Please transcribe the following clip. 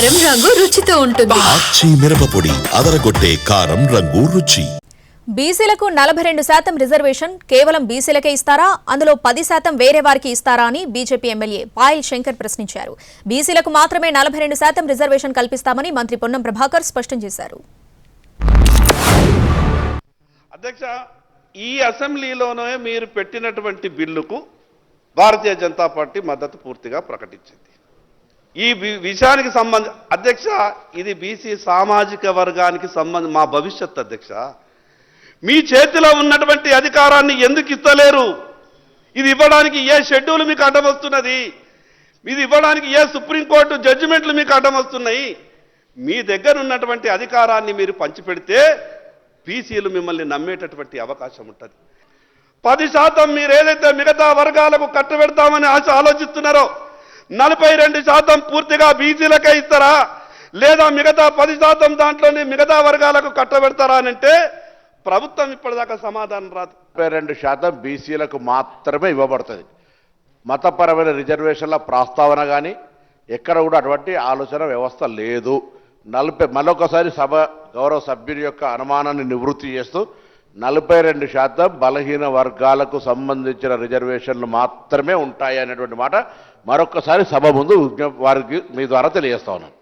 కారం రంగు రుచితో ఉంటుంది. ఆచి మిరపపొడి అదరగొట్టే కారం రంగు రుచి. బీసీలకు 42% రిజర్వేషన్ కేవలం బీసీలకే ఇస్తారా, అందులో 10% వేరే వారికి ఇస్తారా అని బీజేపీ ఎమ్మెల్యే పాయల్ శంకర్ ప్రశ్నించారు. బీసీలకు మాత్రమే 42% రిజర్వేషన్ కల్పిస్తామని మంత్రి పొన్నం ప్రభాకర్ స్పష్టం చేశారు. అధ్యక్ష, ఈ అసెంబ్లీలోనే మీరు పెట్టినటువంటి బిల్లుకు భారతీయ జనతా పార్టీ మద్దతు పూర్తిగా ప్రకటించింది. ఈ విషయానికి అధ్యక్ష, ఇది బీసీ సామాజిక వర్గానికి మా భవిష్యత్ అధ్యక్ష. మీ చేతిలో ఉన్నటువంటి అధికారాన్ని ఎందుకు ఇస్తలేరు? ఇది ఇవ్వడానికి ఏ షెడ్యూల్ మీకు అడ్డం వస్తున్నది? ఇది ఇవ్వడానికి ఏ సుప్రీంకోర్టు జడ్జిమెంట్లు మీకు అడ్డం వస్తున్నాయి? మీ దగ్గర ఉన్నటువంటి అధికారాన్ని మీరు పంచిపెడితే బీసీలు మిమ్మల్ని నమ్మేటటువంటి అవకాశం ఉంటుంది. 10% మీరు ఏదైతే మిగతా వర్గాలకు కట్టబెడతామని ఆలోచిస్తున్నారో 42% పూర్తిగా బీసీలకే ఇస్తారా, లేదా మిగతా 10% దాంట్లోనే మిగతా వర్గాలకు కట్టబెడతారా అని అంటే ప్రభుత్వం ఇప్పటిదాకా సమాధానం రాదు. 42% బీసీలకు మాత్రమే ఇవ్వబడుతుంది. మతపరమైన రిజర్వేషన్ల ప్రస్తావన కానీ ఎక్కడ కూడా అటువంటి ఆలోచన వ్యవస్థ లేదు. మరొకసారి సభ గౌరవ సభ్యుని యొక్క అనుమానాన్ని నివృత్తి చేస్తూ 42% బలహీన వర్గాలకు సంబంధించిన రిజర్వేషన్లు మాత్రమే ఉంటాయి అనేటువంటి మాట మరొకసారి సభ ముందు వారికి మీ ద్వారా తెలియజేస్తా ఉన్నాను.